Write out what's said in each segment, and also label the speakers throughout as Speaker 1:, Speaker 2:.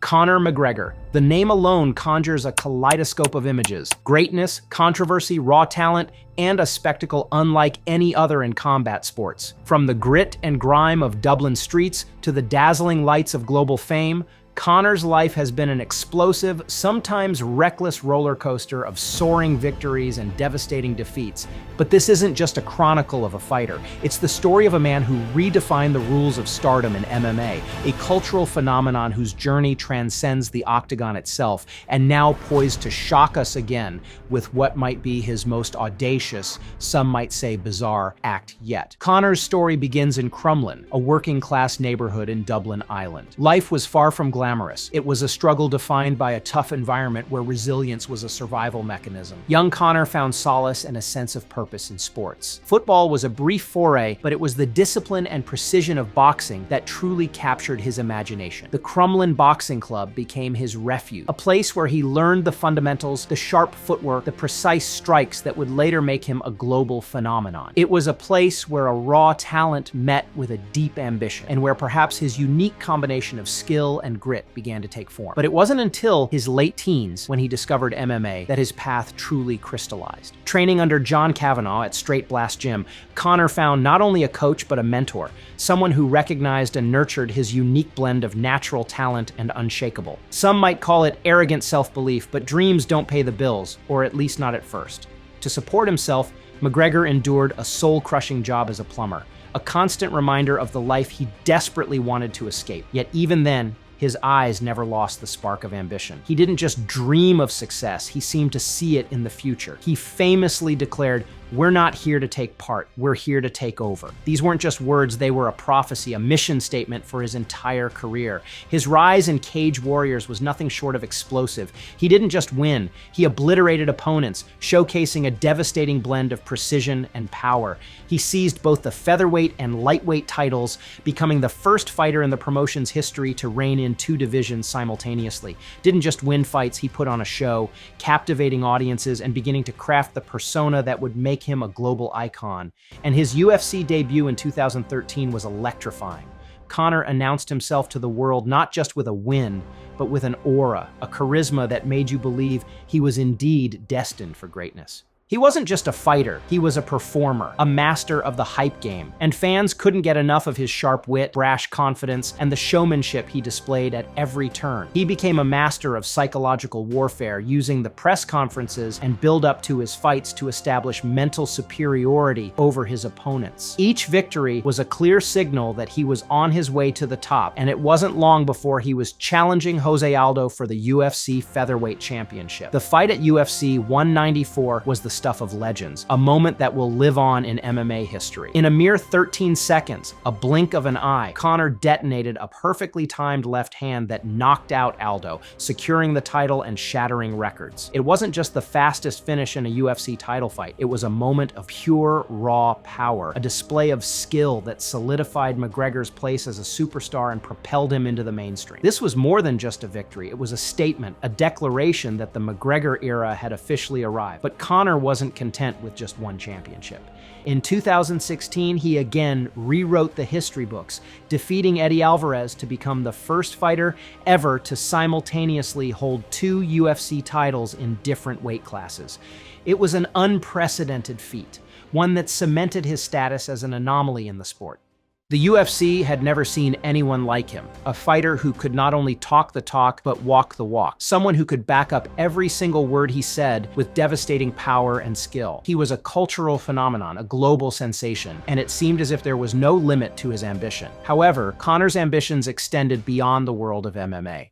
Speaker 1: Conor McGregor. The name alone conjures a kaleidoscope of images: greatness, controversy, raw talent, and a spectacle unlike any other in combat sports. From the grit and grime of Dublin streets to the dazzling lights of global fame, Conor's life has been an explosive, sometimes reckless roller coaster of soaring victories and devastating defeats. But this isn't just a chronicle of a fighter. It's the story of a man who redefined the rules of stardom in MMA, a cultural phenomenon whose journey transcends the octagon itself, and now poised to shock us again with what might be his most audacious, some might say bizarre, act yet. Conor's story begins in Crumlin, a working-class neighborhood in Dublin, Ireland. Life was far from glamorous. It was a struggle defined by a tough environment where resilience was a survival mechanism. Young Conor found solace and a sense of purpose in sports. Football was a brief foray, but it was the discipline and precision of boxing that truly captured his imagination. The Crumlin Boxing Club became his refuge, a place where he learned the fundamentals, the sharp footwork, the precise strikes that would later make him a global phenomenon. It was a place where a raw talent met with a deep ambition, and where perhaps his unique combination of skill and grit began to take form. But it wasn't until his late teens, when he discovered MMA, that his path truly crystallized. Training under John Kavanagh at Straight Blast Gym, Conor found not only a coach but a mentor, someone who recognized and nurtured his unique blend of natural talent and unshakable. Some might call it arrogant self-belief, but dreams don't pay the bills, or at least not at first. To support himself, McGregor endured a soul-crushing job as a plumber, a constant reminder of the life he desperately wanted to escape. Yet even then, his eyes never lost the spark of ambition. He didn't just dream of success, he seemed to see it in the future. He famously declared, "We're not here to take part, we're here to take over." These weren't just words, they were a prophecy, a mission statement for his entire career. His rise in Cage Warriors was nothing short of explosive. He didn't just win, he obliterated opponents, showcasing a devastating blend of precision and power. He seized both the featherweight and lightweight titles, becoming the first fighter in the promotion's history to reign in two divisions simultaneously. Didn't just win fights, he put on a show, captivating audiences and beginning to craft the persona that would make him a global icon. And his UFC debut in 2013 was electrifying. Conor announced himself to the world not just with a win, but with an aura, a charisma that made you believe he was indeed destined for greatness. He wasn't just a fighter, he was a performer, a master of the hype game, and fans couldn't get enough of his sharp wit, brash confidence, and the showmanship he displayed at every turn. He became a master of psychological warfare, using the press conferences and build-up to his fights to establish mental superiority over his opponents. Each victory was a clear signal that he was on his way to the top, and it wasn't long before he was challenging José Aldo for the UFC Featherweight Championship. The fight at UFC 194 was the stuff of legends, a moment that will live on in MMA history. In a mere 13 seconds, a blink of an eye, Conor detonated a perfectly timed left hand that knocked out Aldo, securing the title and shattering records. It wasn't just the fastest finish in a UFC title fight, it was a moment of pure, raw power, a display of skill that solidified McGregor's place as a superstar and propelled him into the mainstream. This was more than just a victory, it was a statement, a declaration that the McGregor era had officially arrived. But Conor wasn't content with just one championship. In 2016, he again rewrote the history books, defeating Eddie Alvarez to become the first fighter ever to simultaneously hold two UFC titles in different weight classes. It was an unprecedented feat, one that cemented his status as an anomaly in the sport. The UFC had never seen anyone like him, a fighter who could not only talk the talk, but walk the walk, someone who could back up every single word he said with devastating power and skill. He was a cultural phenomenon, a global sensation, and it seemed as if there was no limit to his ambition. However, Conor's ambitions extended beyond the world of MMA.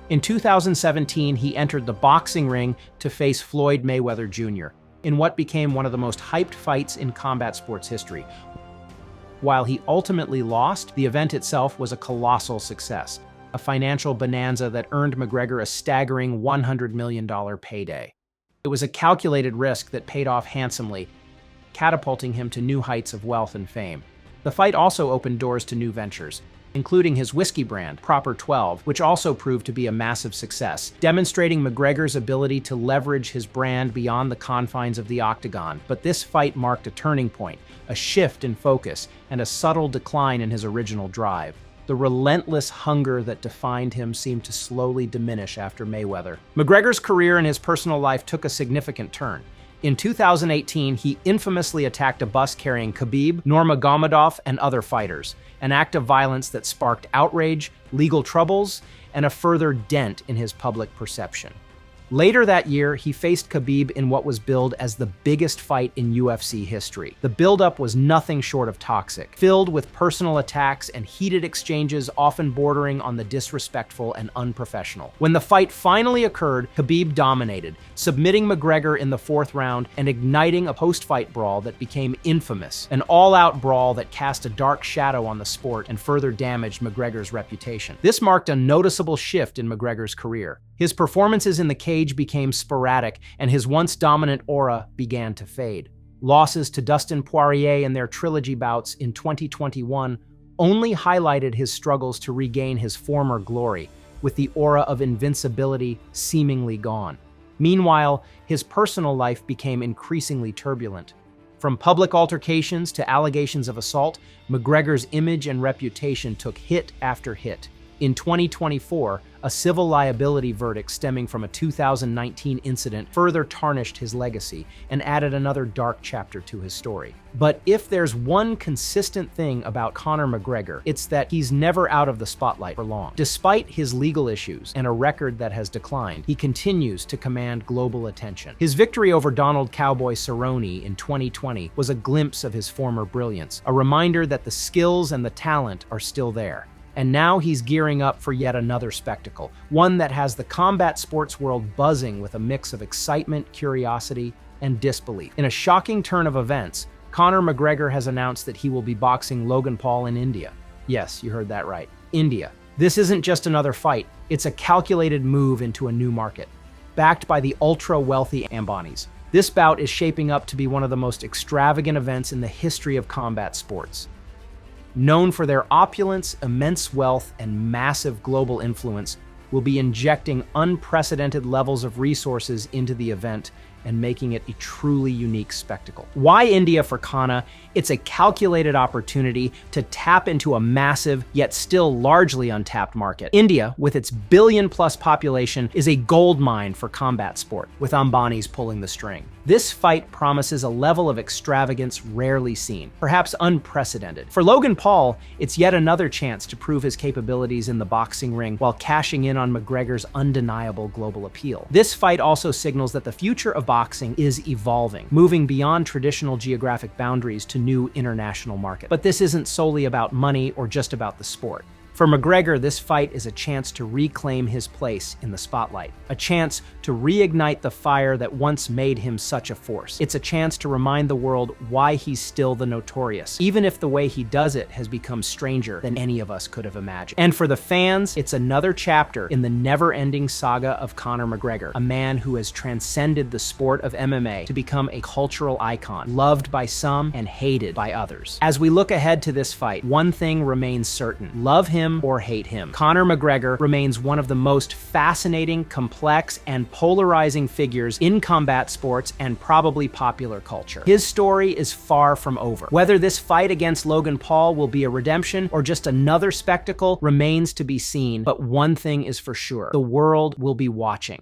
Speaker 1: In 2017, he entered the boxing ring to face Floyd Mayweather Jr. in what became one of the most hyped fights in combat sports history. While he ultimately lost, the event itself was a colossal success, a financial bonanza that earned McGregor a staggering $100 million payday. It was a calculated risk that paid off handsomely, catapulting him to new heights of wealth and fame. The fight also opened doors to new ventures, including his whiskey brand, Proper 12, which also proved to be a massive success, demonstrating McGregor's ability to leverage his brand beyond the confines of the octagon. But this fight marked a turning point, a shift in focus, and a subtle decline in his original drive. The relentless hunger that defined him seemed to slowly diminish after Mayweather. McGregor's career and his personal life took a significant turn. In 2018, he infamously attacked a bus carrying Khabib, Nurmagomedov, and other fighters, an act of violence that sparked outrage, legal troubles, and a further dent in his public perception. Later that year, he faced Khabib in what was billed as the biggest fight in UFC history. The buildup was nothing short of toxic, filled with personal attacks and heated exchanges often bordering on the disrespectful and unprofessional. When the fight finally occurred, Khabib dominated, submitting McGregor in the fourth round and igniting a post-fight brawl that became infamous, an all-out brawl that cast a dark shadow on the sport and further damaged McGregor's reputation. This marked a noticeable shift in McGregor's career. His performances in the cage became sporadic, and his once dominant aura began to fade. Losses to Dustin Poirier in their trilogy bouts in 2021 only highlighted his struggles to regain his former glory, with the aura of invincibility seemingly gone. Meanwhile, his personal life became increasingly turbulent. From public altercations to allegations of assault, McGregor's image and reputation took hit after hit. In 2024, a civil liability verdict stemming from a 2019 incident further tarnished his legacy and added another dark chapter to his story. But if there's one consistent thing about Conor McGregor, it's that he's never out of the spotlight for long. Despite his legal issues and a record that has declined, he continues to command global attention. His victory over Donald "Cowboy" Cerrone in 2020 was a glimpse of his former brilliance, a reminder that the skills and the talent are still there. And now he's gearing up for yet another spectacle, one that has the combat sports world buzzing with a mix of excitement, curiosity, and disbelief. In a shocking turn of events, Conor McGregor has announced that he will be boxing Logan Paul in India. Yes, you heard that right. India. This isn't just another fight, it's a calculated move into a new market, backed by the ultra-wealthy Ambanis. This bout is shaping up to be one of the most extravagant events in the history of combat sports. Known for their opulence, immense wealth, and massive global influence, will be injecting unprecedented levels of resources into the event and making it a truly unique spectacle. Why India for Conor? It's a calculated opportunity to tap into a massive, yet still largely untapped market. India, with its billion-plus population, is a gold mine for combat sport, with Ambanis pulling the string. This fight promises a level of extravagance rarely seen, perhaps unprecedented. For Logan Paul, it's yet another chance to prove his capabilities in the boxing ring while cashing in on McGregor's undeniable global appeal. This fight also signals that the future of boxing is evolving, moving beyond traditional geographic boundaries to new international markets. But this isn't solely about money or just about the sport. For McGregor, this fight is a chance to reclaim his place in the spotlight, a chance to reignite the fire that once made him such a force. It's a chance to remind the world why he's still the notorious, even if the way he does it has become stranger than any of us could have imagined. And for the fans, it's another chapter in the never-ending saga of Conor McGregor, a man who has transcended the sport of MMA to become a cultural icon, loved by some and hated by others. As we look ahead to this fight, one thing remains certain: love him or hate him, Conor McGregor remains one of the most fascinating, complex, and polarizing figures in combat sports and probably popular culture. His story is far from over. Whether this fight against Logan Paul will be a redemption or just another spectacle remains to be seen, but one thing is for sure: the world will be watching.